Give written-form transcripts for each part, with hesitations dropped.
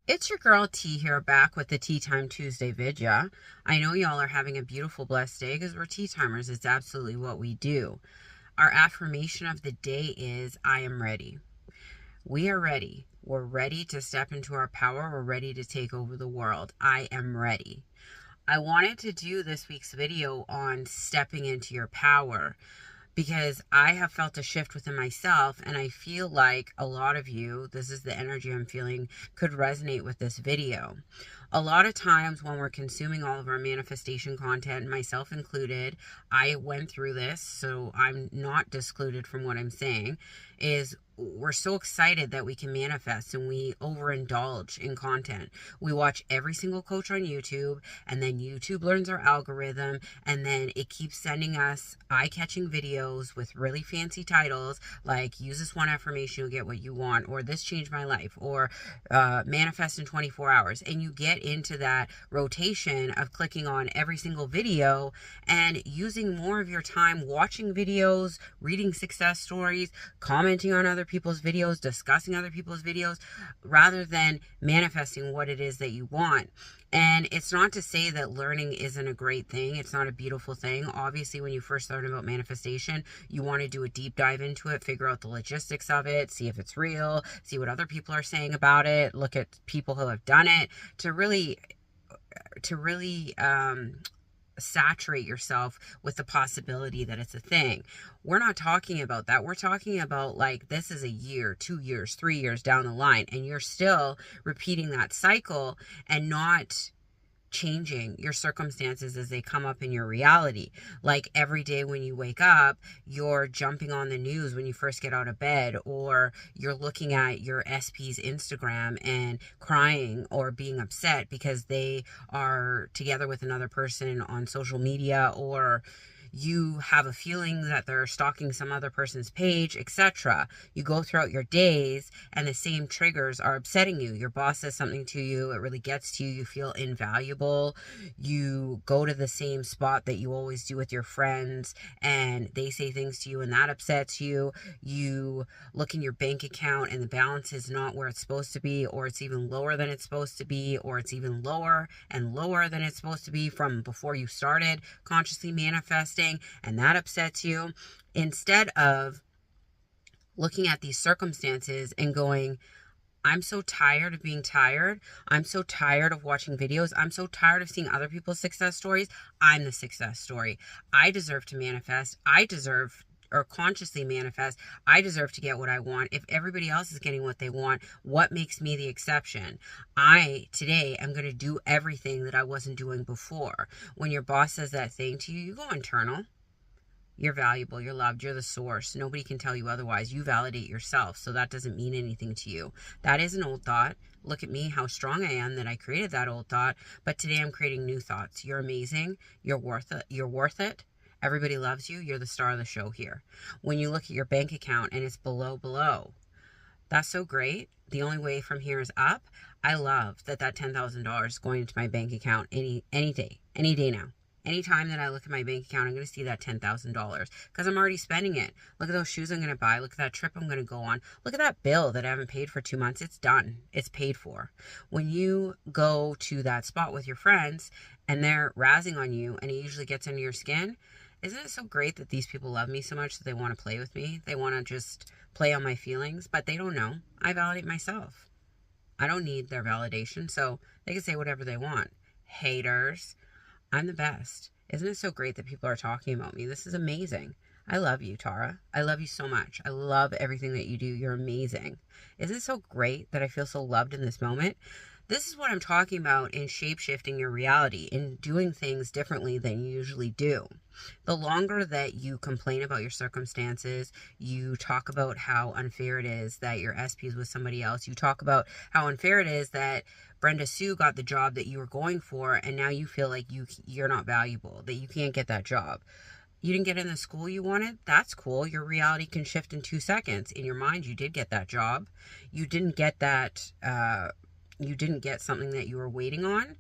It's your girl T here, back with the Tea Time Tuesday vidya. I know y'all are having a beautiful, blessed day because we're tea timers. It's absolutely what we do. Our affirmation of the day is I am ready. We are ready. We're ready to step into our power. We're ready to take over the world. I am ready. I wanted to do this week's video on stepping into your power because I have felt a shift within myself, and I feel like a lot of you, this is the energy I'm feeling, could resonate with this video. A lot of times when we're consuming all of our manifestation content, myself included, I went through this, so I'm not discluded from what I'm saying, is we're so excited that we can manifest and we overindulge in content. We watch every single coach on YouTube, and then YouTube learns our algorithm, and then it keeps sending us eye-catching videos with really fancy titles like use this one affirmation, you'll get what you want, or this changed my life, or manifest in 24 hours. And you get into that rotation of clicking on every single video and using more of your time watching videos, reading success stories, commenting on other people's videos, discussing other people's videos, rather than manifesting what it is that you want. And it's not to say that learning isn't a great thing. It's not a beautiful thing. Obviously, when you first learn about manifestation, you want to do a deep dive into it, figure out the logistics of it, see if it's real, see what other people are saying about it, look at people who have done it to really saturate yourself with the possibility that it's a thing. We're not talking about that. We're talking about like this is a year, 2 years, 3 years down the line, and you're still repeating that cycle and not changing your circumstances as they come up in your reality. Like every day when you wake up, you're jumping on the news when you first get out of bed, or you're looking at your SP's Instagram and crying or being upset because they are together with another person on social media, or you have a feeling that they're stalking some other person's page, etc. You go throughout your days and the same triggers are upsetting you. Your boss says something to you, it really gets to you, you feel invaluable. You go to the same spot that you always do with your friends and they say things to you and that upsets you. You look in your bank account and the balance is not where it's supposed to be, or it's even lower than it's supposed to be, or it's even lower and lower than it's supposed to be from before you started consciously manifesting, and that upsets you. Instead of looking at these circumstances and going, I'm so tired of being tired. I'm so tired of watching videos. I'm so tired of seeing other people's success stories. I'm the success story. I deserve to manifest. I deserve, or consciously manifest, I deserve to get what I want. If everybody else is getting what they want, what makes me the exception? I, today, am going to do everything that I wasn't doing before. When your boss says that thing to you, you go internal. You're valuable, you're loved, you're the source. Nobody can tell you otherwise. You validate yourself, so that doesn't mean anything to you. That is an old thought. Look at me, how strong I am that I created that old thought, but today I'm creating new thoughts. You're amazing, you're worth it, you're worth it. Everybody loves you, you're the star of the show here. When you look at your bank account and it's below, that's so great. The only way from here is up. I love that $10,000 is going into my bank account any day now. Anytime that I look at my bank account, I'm going to see that $10,000 because I'm already spending it. Look at those shoes I'm going to buy. Look at that trip I'm going to go on. Look at that bill that I haven't paid for 2 months. It's done. It's paid for. When you go to that spot with your friends and they're razzing on you and it usually gets under your skin, isn't it so great that these people love me so much that they want to play with me? They want to just play on my feelings, but they don't know. I validate myself. I don't need their validation, so they can say whatever they want. Haters. I'm the best. Isn't it so great that people are talking about me? This is amazing. I love you, Tara. I love you so much. I love everything that you do. You're amazing. Isn't it so great that I feel so loved in this moment? This is what I'm talking about in shape-shifting your reality, in doing things differently than you usually do. The longer that you complain about your circumstances, you talk about how unfair it is that your SP is with somebody else, you talk about how unfair it is that Brenda Sue got the job that you were going for, and now you feel like you're not valuable, that you can't get that job. You didn't get in the school you wanted? That's cool. Your reality can shift in 2 seconds. In your mind, you did get that job. You didn't get that, you didn't get something that you were waiting on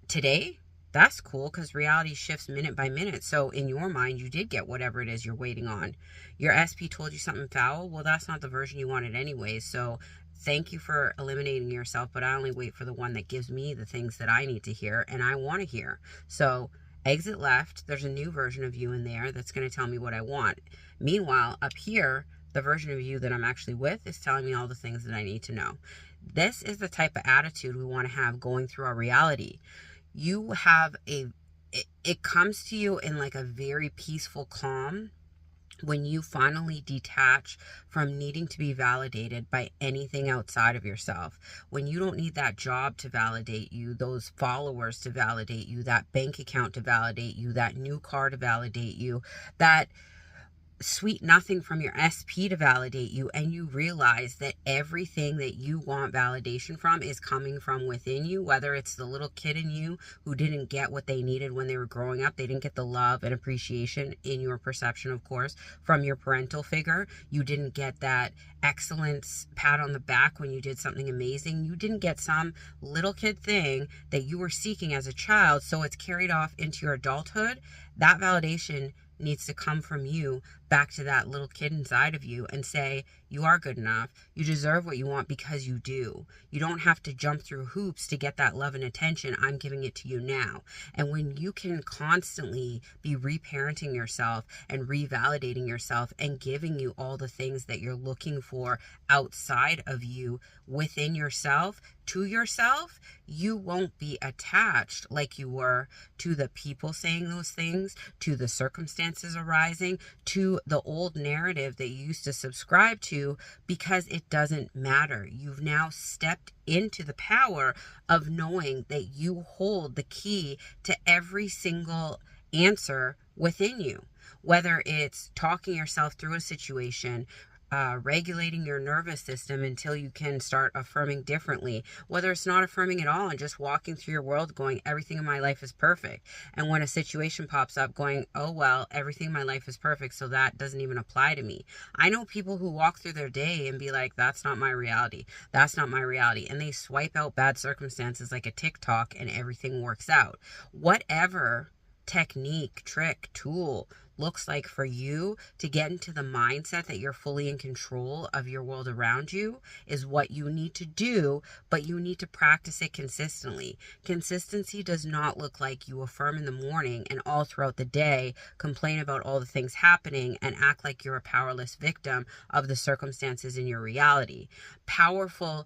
today. That's cool, because reality shifts minute by minute. So in your mind, you did get whatever it is you're waiting on. Your SP told you something foul. Well, that's not the version you wanted anyways. So thank you for eliminating yourself, but I only wait for the one that gives me the things that I need to hear and I want to hear. So exit left. There's a new version of you in there that's going to tell me what I want. Meanwhile, up here, the version of you that I'm actually with is telling me all the things that I need to know. This is the type of attitude we want to have going through our reality. You have it comes to you in like a very peaceful calm when you finally detach from needing to be validated by anything outside of yourself. When you don't need that job to validate you, those followers to validate you, that bank account to validate you, that new car to validate you, that sweet nothing from your SP to validate you, and you realize that everything that you want validation from is coming from within you, whether it's the little kid in you who didn't get what they needed when they were growing up. They didn't get the love and appreciation, in your perception, of course, from your parental figure. You didn't get that excellence pat on the back when you did something amazing. You didn't get some little kid thing that you were seeking as a child, so it's carried off into your adulthood. That validation needs to come from you back to that little kid inside of you and say, you are good enough. You deserve what you want because you do. You don't have to jump through hoops to get that love and attention. I'm giving it to you now. And when you can constantly be reparenting yourself and revalidating yourself and giving you all the things that you're looking for outside of you, within yourself, to yourself, you won't be attached like you were to the people saying those things, to the circumstances arising, to the old narrative that you used to subscribe to, because it doesn't matter. You've now stepped into the power of knowing that you hold the key to every single answer within you. Whether it's talking yourself through a situation, regulating your nervous system until you can start affirming differently, whether it's not affirming at all and just walking through your world going, everything in my life is perfect. And when a situation pops up, going, oh, well, everything in my life is perfect, so that doesn't even apply to me. I know people who walk through their day and be like, that's not my reality. That's not my reality. And they swipe out bad circumstances like a TikTok and everything works out. Whatever technique, trick, tool looks like for you to get into the mindset that you're fully in control of your world around you is what you need to do, but you need to practice it consistently. Consistency does not look like you affirm in the morning and all throughout the day complain about all the things happening and act like you're a powerless victim of the circumstances in your reality. Powerful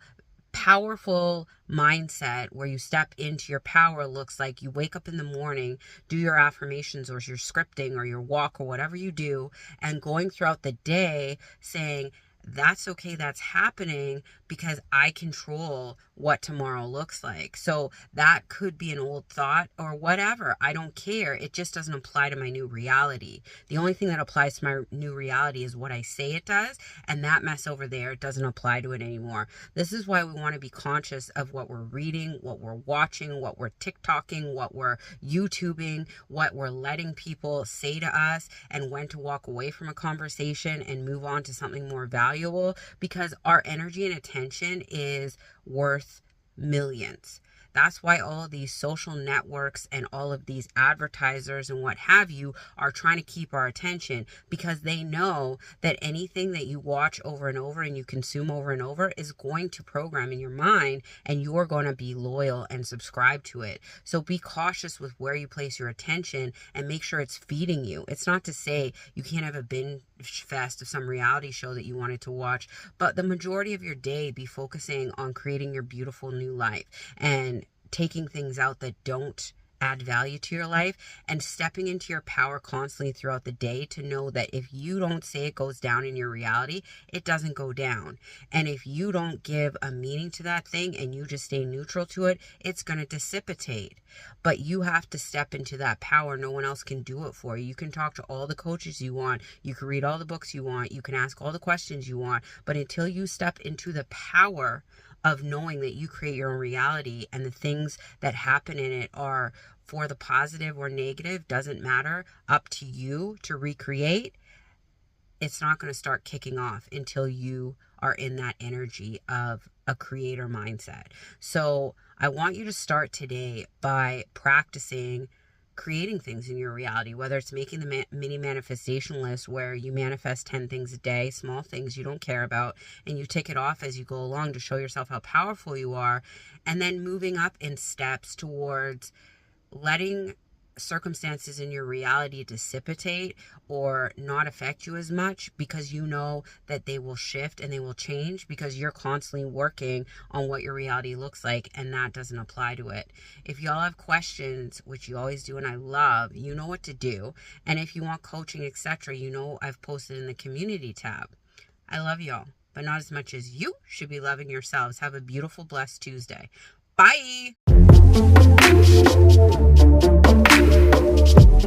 mindset where you step into your power looks like you wake up in the morning, do your affirmations or your scripting or your walk or whatever you do, and going throughout the day saying, that's okay, that's happening because I control what tomorrow looks like. So that could be an old thought or whatever. I don't care. It just doesn't apply to my new reality. The only thing that applies to my new reality is what I say it does, and that mess over there doesn't apply to it anymore. This is why we want to be conscious of what we're reading, what we're watching, what we're TikToking, what we're YouTubing, what we're letting people say to us, and when to walk away from a conversation and move on to something more valuable, because our energy and attention is worth millions. That's why all of these social networks and all of these advertisers and what have you are trying to keep our attention, because they know that anything that you watch over and over and you consume over and over is going to program in your mind, and you're going to be loyal and subscribe to it. So be cautious with where you place your attention and make sure it's feeding you. It's not to say you can't have a binge fest of some reality show that you wanted to watch, but the majority of your day be focusing on creating your beautiful new life and taking things out that don't add value to your life, and stepping into your power constantly throughout the day to know that if you don't say it goes down in your reality, it doesn't go down. And if you don't give a meaning to that thing and you just stay neutral to it, it's going to dissipate. But you have to step into that power. No one else can do it for you. You can talk to all the coaches you want. You can read all the books you want. You can ask all the questions you want. But until you step into the power of knowing that you create your own reality and the things that happen in it are for the positive or negative, doesn't matter, up to you to recreate, it's not going to start kicking off until you are in that energy of a creator mindset. So I want you to start today by practicing creating things in your reality, whether it's making the mini manifestation list where you manifest 10 things a day, small things you don't care about, and you tick it off as you go along to show yourself how powerful you are, and then moving up in steps towards letting circumstances in your reality dissipate or not affect you as much, because you know that they will shift and they will change because you're constantly working on what your reality looks like, and that doesn't apply to it. If y'all have questions, which you always do and I love, you know what to do. And if you want coaching, etc., you know I've posted in the community tab. I love y'all, but not as much as you should be loving yourselves. Have a beautiful, blessed Tuesday. Bye.